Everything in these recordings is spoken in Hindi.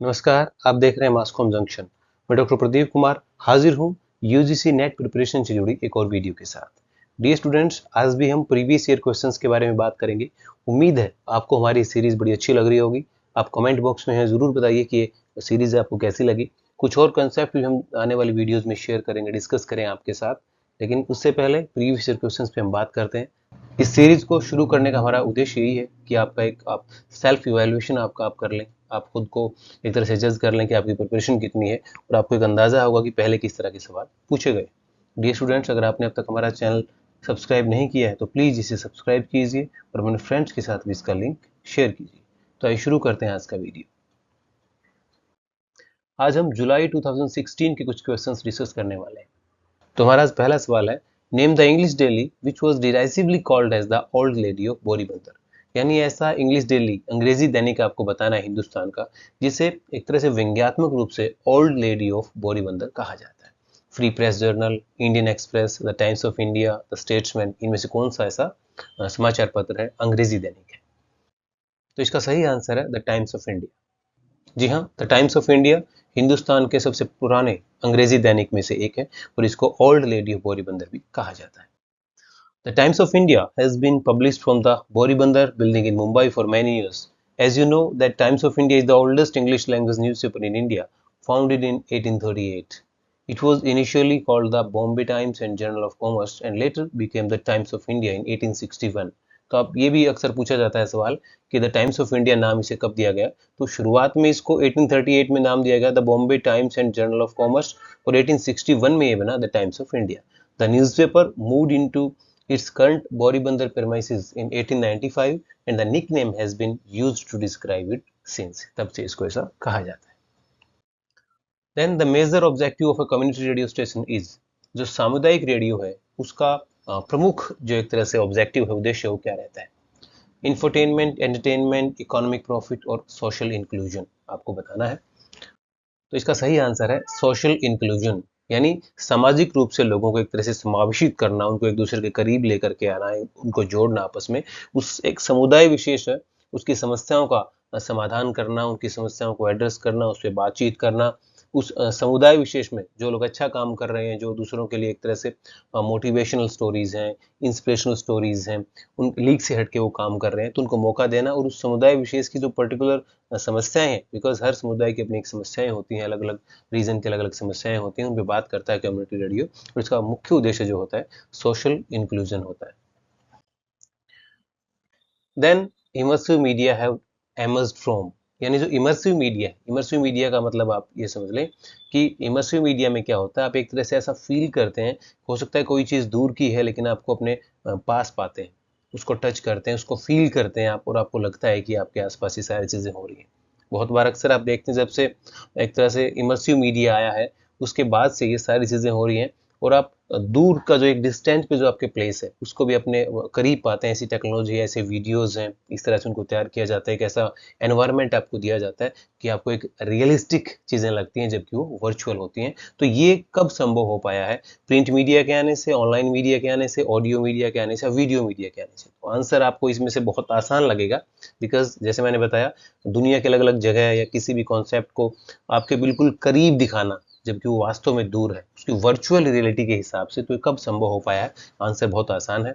नमस्कार, आप देख रहे हैं मास्कॉम जंक्शन। मैं डॉक्टर प्रदीप कुमार हाजिर हूँ यूजीसी नेट प्रिपरेशन से जुड़ी एक और वीडियो के साथ। डियर स्टूडेंट्स, आज भी हम प्रीवियस ईयर क्वेश्चंस के बारे में बात करेंगे। उम्मीद है आपको हमारी सीरीज बड़ी अच्छी लग रही होगी। आप कमेंट बॉक्स में है ज़रूर बताइए कि ये सीरीज आपको कैसी लगी। कुछ और कंसेप्ट भी हम आने वाली वीडियोज़ में शेयर करेंगे, डिस्कस करें आपके साथ। लेकिन उससे पहले प्रीवियस ईयर क्वेश्चन पे हम बात करते हैं। इस सीरीज को शुरू करने का हमारा उद्देश्य यही है कि आपका आप सेल्फ इवैल्यूएशन आप कर लें। आप खुद को एक तरह से जज कर लें कि आपकी प्रिपरेशन कितनी है और आपको एक अंदाजा होगा कि पहले किस तरह के सवाल पूछे गए। डियर स्टूडेंट्स, अगर आपने अब तक हमारा चैनल सब्सक्राइब नहीं किया है तो प्लीज़ इसे सब्सक्राइब कीजिए और अपने फ्रेंड्स के साथ भी इसका लिंक शेयर कीजिए। तो आइए शुरू करते हैं आज का वीडियो। आज हम जुलाई 2016 के कुछ क्वेश्चंस डिस्कस करने वाले हैं। तो हमारा आज पहला सवाल है, name the English daily which was derisively called as the old lady of Boribunder. यानी ऐसा इंग्लिश डेली, अंग्रेजी दैनिक आपको बताना है हिंदुस्तान का, जिसे एक तरह से व्यंग्यात्मक रूप से ओल्ड लेडी ऑफ बोरीबंदर कहा जाता है। Free press journal, Indian express, the Times of India, the statesman, इनमें से कौन सा ऐसा समाचार पत्र है, अंग्रेजी दैनिक है? तो इसका सही आंसर है द टाइम्स ऑफ इंडिया। जी हाँ, the Times of India Hindustan के सबसे पुराने अंग्रेजी दैनिक में से एक है और इसको ओल्ड लेडी ऑफ बोरीबंदर भी कहा जाता है। The Times of India has been published from the Boribandar building in Mumbai for many years. As you know, that Times of India is the oldest English language newspaper in India, founded in 1838. It was initially called the Bombay Times and Journal of Commerce and later became the Times of India in 1861. तो अब ये भी अक्सर पूछा जाता है सवाल कि द टाइम्स ऑफ इंडिया नाम इसे कब दिया गया। तो शुरुआत में इसको 1838 में नाम दिया गया the Bombay times and journal of commerce और 1861 में ये बना the Times of India. The newspaper moved into its current Boribandar premises in 1895 and the nickname has been used to describe it since. तब से इसको ऐसा कहा जाता है। Then the major objective of a community radio station is, जो सामुदायिक रेडियो है उसका प्रमुख जो एक तरह से ऑब्जेक्टिव है, उद्देश्य, वो क्या रहता है? इंफोटेनमेंट, एंटरटेनमेंट, इकोनॉमिक प्रॉफिट और सोशल इंक्लूजन आपको बताना है। तो इसका सही आंसर है सोशल इंक्लूजन, यानी सामाजिक रूप से लोगों को एक तरह से समावेशित करना, उनको एक दूसरे के करीब लेकर के आना है, उनको जोड़ना आपस में। उस एक समुदाय विशेष है उसकी समस्याओं का समाधान करना, उनकी समस्याओं को एड्रेस करना, उस पर बातचीत करना। उस समुदाय विशेष में जो लोग अच्छा काम कर रहे हैं, जो दूसरों के लिए एक तरह से मोटिवेशनल स्टोरीज हैं, इंस्पिरेशनल स्टोरीज हैं, उन लीग से हट के वो काम कर रहे हैं, तो उनको मौका देना और उस समुदाय विशेष की जो पर्टिकुलर समस्याएं हैं, बिकॉज हर समुदाय की अपनी एक समस्याएं होती हैं, अलग अलग रीजन की अलग अलग समस्याएं होती हैं, उन पर बात करता है कम्युनिटी रेडियो। और इसका मुख्य उद्देश्य जो होता है सोशल इंक्लूजन होता है। Then immersive media have emerged from, यानी जो इमर्सिव मीडिया है, इमर्सिव मीडिया का मतलब आप ये समझ लें कि इमर्सिव मीडिया में क्या होता है, आप एक तरह से ऐसा फील करते हैं, हो सकता है कोई चीज़ दूर की है लेकिन आपको अपने पास पाते हैं, उसको टच करते हैं, उसको फील करते हैं आप, और आपको लगता है कि आपके आसपास ये सारी चीज़ें हो रही हैं। बहुत बार अक्सर आप देखते हैं जब से एक तरह से इमर्सिव मीडिया आया है उसके बाद से ये सारी चीज़ें हो रही हैं, और आप दूर का जो एक डिस्टेंस पे जो आपके प्लेस है उसको भी अपने करीब पाते हैं। ऐसी टेक्नोलॉजी, ऐसे वीडियोस हैं, इस तरह से उनको तैयार किया जाता है, एक ऐसा एनवायरनमेंट आपको दिया जाता है कि आपको एक रियलिस्टिक चीज़ें लगती हैं जबकि वो वर्चुअल होती हैं। तो ये कब संभव हो पाया है? प्रिंट मीडिया के आने से, ऑनलाइन मीडिया के आने से, ऑडियो मीडिया के आने से, वीडियो मीडिया के आने से। तो आंसर आपको इसमें से बहुत आसान लगेगा, बिकॉज जैसे मैंने बताया, दुनिया के अलग अलग जगह या किसी भी कॉन्सेप्ट को आपके बिल्कुल करीब दिखाना जबकि वो वास्तव में दूर है, उसकी वर्चुअल रियलिटी के हिसाब से, तो ये कब संभव हो पाया है? आंसर बहुत आसान है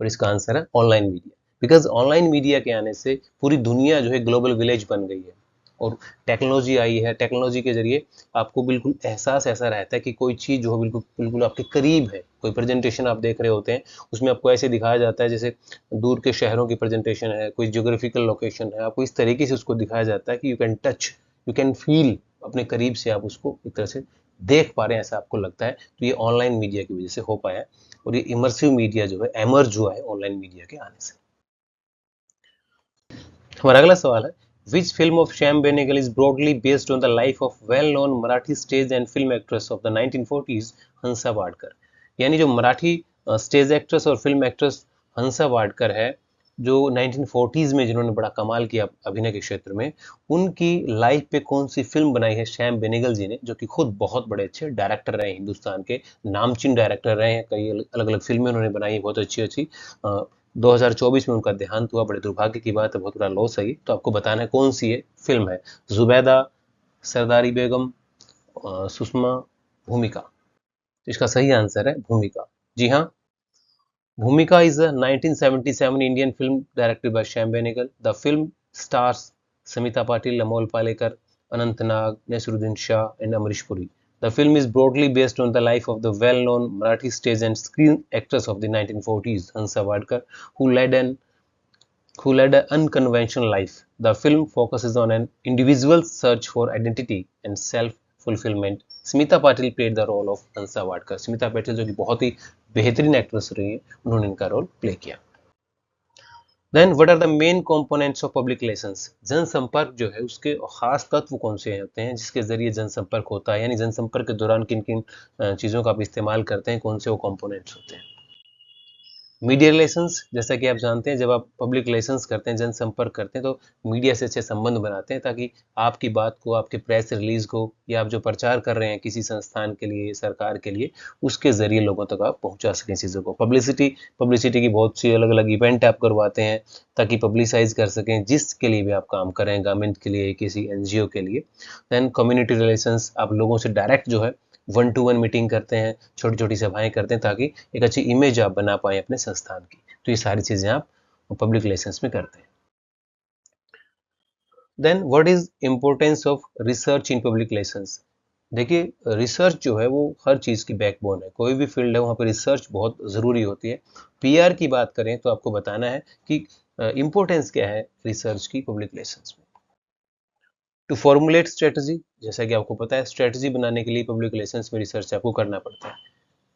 और इसका आंसर है online media. Because online media के आने से पूरी दुनिया जो है ग्लोबल विलेज बन गई है और टेक्नोलॉजी आई है। टेक्नोलॉजी के जरिए आपको बिल्कुल एहसास ऐसा रहता है कि कोई चीज़ जो है बिल्कुल बिल्कुल आपके करीब है। कोई प्रेजेंटेशन आप देख रहे होते हैं, उसमें आपको ऐसे दिखाया जाता है जैसे दूर के शहरों की प्रेजेंटेशन है, कोई ज्योग्राफिकल लोकेशन है, आपको इस तरीके से उसको दिखाया जाता है कि you can touch, you can feel, अपने करीब से आप उसको एक तरह से देख पा रहे हैं, ऐसा आपको लगता है। तो ये ऑनलाइन मीडिया की वजह से हो पाया है और ये इमर्सिव मीडिया जो है एमर्ज हुआ है ऑनलाइन मीडिया के आने से। हमारा अगला सवाल है, which film of Shyam Benegal is broadly based on the life of well known Marathi stage and film actress of the 1940s हंसा वाडकर। यानी जो मराठी स्टेज एक्ट्रेस और फिल्म एक्ट्रेस हंसा वाडकर है, जो 1940s में जिन्होंने बड़ा कमाल किया अभिनय के क्षेत्र में, उनकी लाइफ पे कौन सी फिल्म बनाई है श्याम बेनेगल जी ने, जो कि खुद बहुत बड़े अच्छे डायरेक्टर रहे, हिंदुस्तान के नामचीन डायरेक्टर रहे हैं, कई अलग अलग फिल्में उन्होंने बनाई बहुत अच्छी अच्छी। 2024 में उनका देहांत हुआ, बड़े दुर्भाग्य की बात है, बहुत बड़ा लॉस है। तो आपको बताना है कौन सी ये फिल्म है। जुबैदा, सरदारी बेगम, सुषमा, भूमिका। इसका सही आंसर है भूमिका। जी हाँ, भूमिका is a 1977 Indian film directed by Shyam Benegal. The film stars Samita Patil, Amol Palekar, Anant Nag, Nasruddin Shah, and Amrish Puri. The film is broadly based on the life of the well-known Marathi stage and screen actress of the 1940s, Hansa Vadkar, who led an unconventional life. The film focuses on an individual's search for identity and self-fulfillment. Smita Patil played the role of हंसा वाडकर। स्मिता पाटिल जो कि बहुत ही बेहतरीन एक्ट्रेस रही है, उन्होंने इनका रोल प्ले किया। Then what are the main components of public relations? जनसंपर्क जो है उसके खास तत्व कौन से होते हैं जिसके जरिए जनसंपर्क होता है, यानी जनसंपर्क के दौरान किन किन चीज़ों का आप इस्तेमाल करते हैं, कौन से वो कंपोनेंट्स होते हैं? मीडिया रिलेशंस, जैसा कि आप जानते हैं जब आप पब्लिक रिलेशंस करते हैं, जनसंपर्क करते हैं, तो मीडिया से अच्छे संबंध बनाते हैं ताकि आपकी बात को, आपके प्रेस रिलीज को, या आप जो प्रचार कर रहे हैं किसी संस्थान के लिए, सरकार के लिए, उसके जरिए लोगों तक आप पहुंचा सकें चीज़ों को। पब्लिसिटी की बहुत सी अलग अलग इवेंट आप करवाते हैं ताकि पब्लिसाइज कर सकें जिसके लिए भी आप काम करें, गवर्नमेंट के लिए, किसी एनजीओ के लिए। देन कम्युनिटी रिलेशंस, आप लोगों से डायरेक्ट जो है 1-to-1 मीटिंग करते हैं, छोटी छोटी सभाएं करते हैं ताकि एक अच्छी इमेज आप बना पाएं अपने संस्थान की। तो ये सारी चीजें आप पब्लिक रिलेशंस में करते हैं। Then what is importance of research in public relations? देखिए, रिसर्च जो है वो हर चीज़ की बैकबोन है। कोई भी फील्ड है वहाँ पर रिसर्च बहुत ज़रूरी होती है। पीआर की बात करें तो आपको बताना है कि इम्पोर्टेंस क्या है रिसर्च की पब्लिक रिलेशंस में। टू फॉर्मुलेट स्ट्रेटजी, जैसा कि आपको पता है स्ट्रेटजी बनाने के लिए पब्लिक रिलेशंस में रिसर्च आपको करना पड़ता है।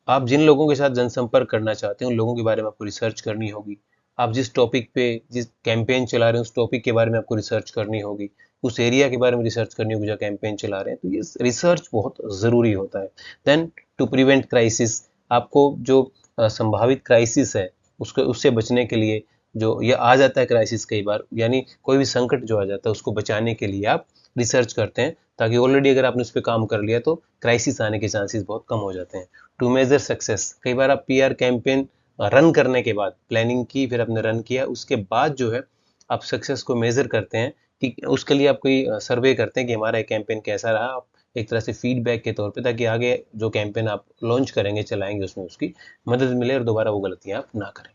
आप जिन लोगों के साथ जनसंपर्क करना चाहते हैं उन लोगों के बारे में आपको रिसर्च करनी होगी। आप जिस टॉपिक पे, जिस कैंपेन चला रहे हैं उस टॉपिक के बारे में आपको रिसर्च करनी होगी। उस एरिया के बारे में रिसर्च करनी होगी जो कैंपेन चला रहे हैं। तो ये रिसर्च बहुत ज़रूरी होता है। देन टू प्रिवेंट क्राइसिस, आपको जो संभावित क्राइसिस है उसको, उससे बचने के लिए, जो ये आ जाता है क्राइसिस कई बार, यानी कोई भी संकट जो आ जाता है उसको बचाने के लिए आप रिसर्च करते हैं ताकि ऑलरेडी अगर आपने उस पर काम कर लिया तो क्राइसिस आने के चांसेस बहुत कम हो जाते हैं। टू मेजर सक्सेस, कई बार आप पीआर कैंपेन रन करने के बाद, प्लानिंग की, फिर आपने रन किया, उसके बाद जो है आप सक्सेस को मेजर करते हैं कि उसके लिए आप कोई सर्वे करते हैं कि हमारा कैंपेन कैसा रहा, आप एक तरह से फीडबैक के तौर पे, ताकि आगे जो कैंपेन आप लॉन्च करेंगे, चलाएंगे, उसमें उसकी मदद मिले और दोबारा वो गलतियां आप ना करें।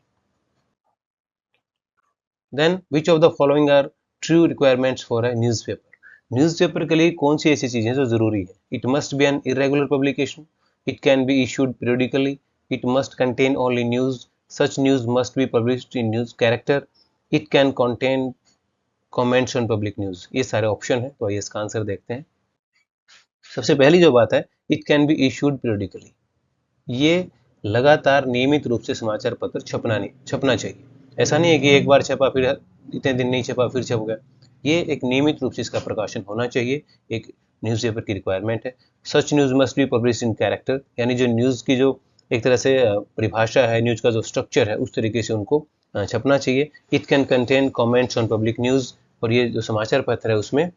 Then which of the following are true requirements for a newspaper? Newspaper के लिए कौन सी ऐसी चीजें जो जरूरी है? It must be an irregular publication, it can be issued periodically, it must contain only news, such news must be published in news character, it can contain comments on public news। ये सारे ऑप्शन है, तो आइए इसका आंसर देखते हैं। सबसे पहली जो बात है, it can be issued periodically, ये लगातार नियमित रूप से समाचार पत्र छपना चाहिए। ऐसा नहीं है कि एक बार छपा फिर इतने दिन नहीं छपा फिर छप गया। ये एक नियमित रूप से इसका प्रकाशन होना चाहिए, एक न्यूज़पेपर की रिक्वायरमेंट है। Such news must be publish in character, यानी जो न्यूज़ की जो एक तरह से परिभाषा है, न्यूज़ का जो स्ट्रक्चर है, उस तरीके से उनको छपना चाहिए। It can contain comments on public news, और ये जो समाचार पत्र है उसमें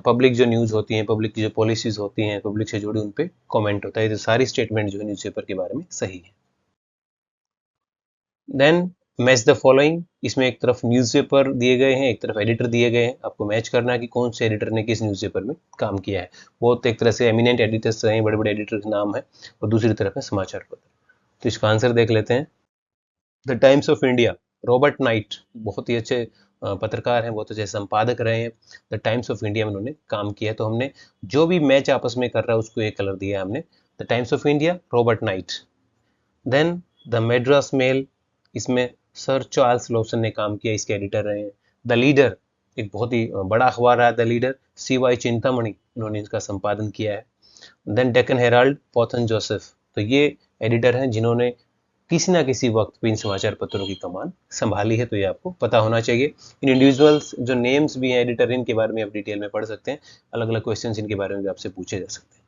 पब्लिक जो न्यूज़ होती हैं, पब्लिक की जो पॉलिसीज होती हैं, पब्लिक से जुड़ी, उन पे कमेंट होता है। तो सारी स्टेटमेंट जो है न्यूज़पेपर के बारे में सही है। देन मैच द फॉलोइंग, इसमें एक तरफ न्यूज़पेपर दिए गए हैं, एक तरफ एडिटर दिए गए हैं, आपको मैच करना है कि कौन से एडिटर ने किस न्यूज़पेपर में काम किया है। बहुत एक तरह से एमिनेंट एडिटर्स हैं, बड़े बड़े एडिटर के नाम है, और दूसरी तरफ है समाचार पत्र। तो इसका आंसर देख लेते हैं। The Times of India, Robert night बहुत ही अच्छे पत्रकार हैं, बहुत अच्छे संपादक रहे हैं। द टाइम्स ऑफ इंडिया में उन्होंने काम किया, तो हमने जो भी मैच आपस में कर रहा है उसको एक कलर दिया हमने। The Times of India, Robert Knight. Then the Madras Mail, इसमें सर चार्ल्स लॉसन ने काम किया, इसके एडिटर रहे हैं। द लीडर, एक बहुत ही बड़ा अखबार है द लीडर, CY चिंतामणि, उन्होंने इसका संपादन किया है। देन डेक्कन हेराल्ड, पॉथन जोसेफ, तो ये एडिटर हैं जिन्होंने किसी ना किसी वक्त पे इन समाचार पत्रों की कमान संभाली है, तो ये आपको पता होना चाहिए। इन इंडिविजुअल्स जो नेम्स भी हैं एडिटर, इनके बारे में आप डिटेल में पढ़ सकते हैं, अलग अलग क्वेश्चंस इनके बारे में भी आपसे पूछे जा सकते हैं।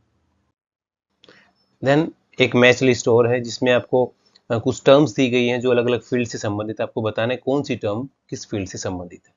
देन एक मैच लिस्ट और है जिसमें आपको कुछ टर्म्स दी गई हैं जो अलग अलग फील्ड से संबंधित है, आपको बताना है कौन सी टर्म किस फील्ड से संबंधित है।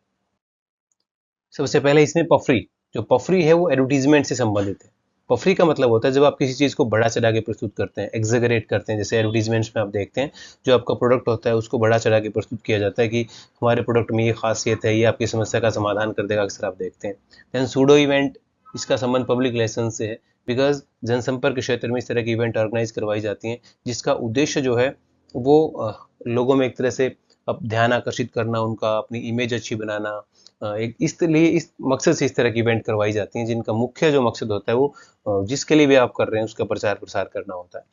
सबसे पहले इसमें पफरी, जो पफरी है वो एडवर्टीजमेंट से संबंधित है। पफरी का मतलब होता है जब आप किसी चीज़ को बढ़ा चढ़ा के प्रस्तुत करते हैं, एग्जेगरेट करते हैं, जैसे एडवर्टीजमेंट्स में आप देखते हैं जो आपका प्रोडक्ट होता है उसको बढ़ा चढ़ा के प्रस्तुत किया जाता है कि हमारे प्रोडक्ट में ये खासियत है, ये आपकी समस्या का समाधान कर देगा, अक्सर आप देखते हैं। दैन सूडो इवेंट, इसका संबंध पब्लिक रिलेशन से है, बिकॉज जनसंपर्क के क्षेत्र में इस तरह की इवेंट ऑर्गेनाइज करवाई जाती हैं जिसका उद्देश्य जो है वो लोगों में एक तरह से अब ध्यान आकर्षित करना, उनका अपनी इमेज अच्छी बनाना, एक इस लिए इस मकसद से इस तरह की इवेंट करवाई जाती हैं जिनका मुख्य जो मकसद होता है वो जिसके लिए भी आप कर रहे हैं उसका प्रचार प्रसार करना होता है।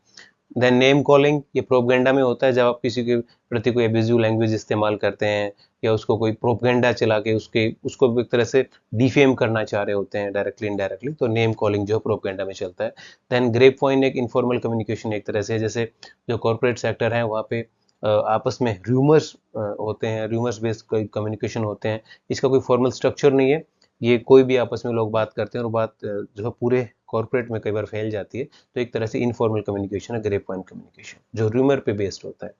देन नेम कॉलिंग, ये प्रोपगेंडा में होता है जब आप किसी के प्रति कोई एब्यूजिव लैंग्वेज इस्तेमाल करते हैं या उसको कोई प्रोपगेंडा चला के उसको एक तरह से डिफेम करना चाह रहे होते हैं डायरेक्टली इनडायरेक्टली, तो नेम कॉलिंग जो प्रोपगेंडा में चलता है। देन ग्रेप वाइन एक इनफॉर्मल कम्युनिकेशन एक तरह से, जैसे जो कॉर्पोरेट सेक्टर है वहाँ पे आपस में र्यूमर्स होते हैं, र्यूमर्स बेस्ड कम्युनिकेशन होते हैं, इसका कोई फॉर्मल स्ट्रक्चर नहीं है, ये कोई भी आपस में लोग बात करते हैं और बात जो है पूरे कॉर्पोरेट में कई बार फैल जाती है, तो एक तरह से इनफॉर्मल कम्युनिकेशन है ग्रेप वाइन कम्युनिकेशन जो रूमर पे बेस्ड होता है।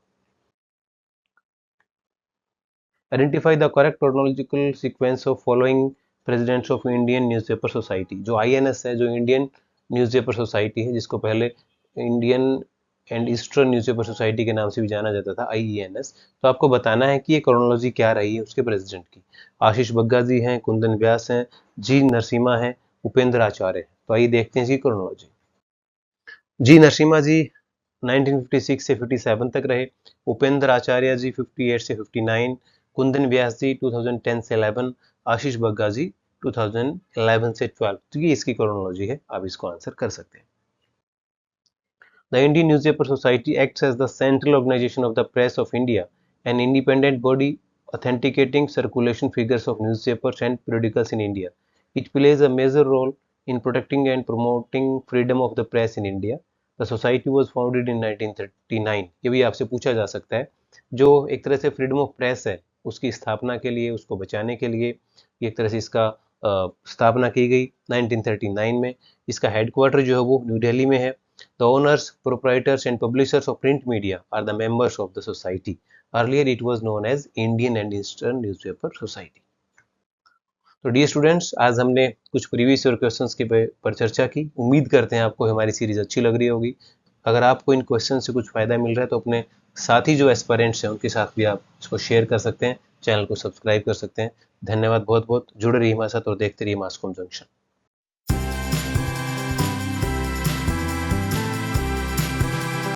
Identify the correct chronological sequence of following presidents of Indian Newspaper Society. जो आईएनएस है, जो इंडियन न्यूज़पेपर सोसाइटी है, जिसको पहले Indian and Eastern Newspaper Society के नाम से भी जाना जाता था, आईईएनएस, तो आपको बताना है कि ये क्रोनोलॉजी क्या रही है उसके प्रेसिडेंट की। आशीष बग्गा जी हैं, कुंदन व्यास हैं, जी नरसिम्हा हैं, उपेंद्र आचार्य हैं। तो आइए देखते हैं इसकी क्रोनोलॉजी। जी नरसिम्हा जी 1956 से 57 तक रहे, उपेंद्र आचार्य जी 58 से 59, कुंदन व्यास जी 2010 से 11, आशीष बग्गा जी 2011 से 12। तो ये इसकी क्रोनोलॉजी है, आप इसको आंसर कर सकते हैं। The Indian Newspaper Society acts as the central organization of the press of India, an independent body authenticating circulation figures of newspapers and periodicals in India. It plays a major role in protecting and promoting freedom of the press in India. The society was founded in 1939. ये भी आपसे पूछा जा सकता है, जो एक तरह से फ्रीडम ऑफ प्रेस है उसकी स्थापना के लिए, उसको बचाने के लिए एक तरह से इसका स्थापना की गई 1939 में। इसका हेडक्वार्टर जो है वो न्यू दिल्ली में है। The owners, proprietors and publishers of print media are the members of the society. Earlier it was known as Indian and Eastern Newspaper Society. तो डियर स्टूडेंट्स, आज हमने कुछ प्रीवियस ईयर क्वेश्चंस के पर चर्चा की। उम्मीद करते हैं आपको हमारी सीरीज अच्छी लग रही होगी। अगर आपको इन क्वेश्चन से कुछ फायदा मिल रहा है तो अपने साथी जो एस्पायरेंट्स हैं उनके साथ भी आप इसको शेयर कर सकते हैं, चैनल को सब्सक्राइब कर सकते हैं। धन्यवाद, बहुत बहुत जुड़े रहिए हमारे साथ और देखते रहिए मास कॉम जंक्शन।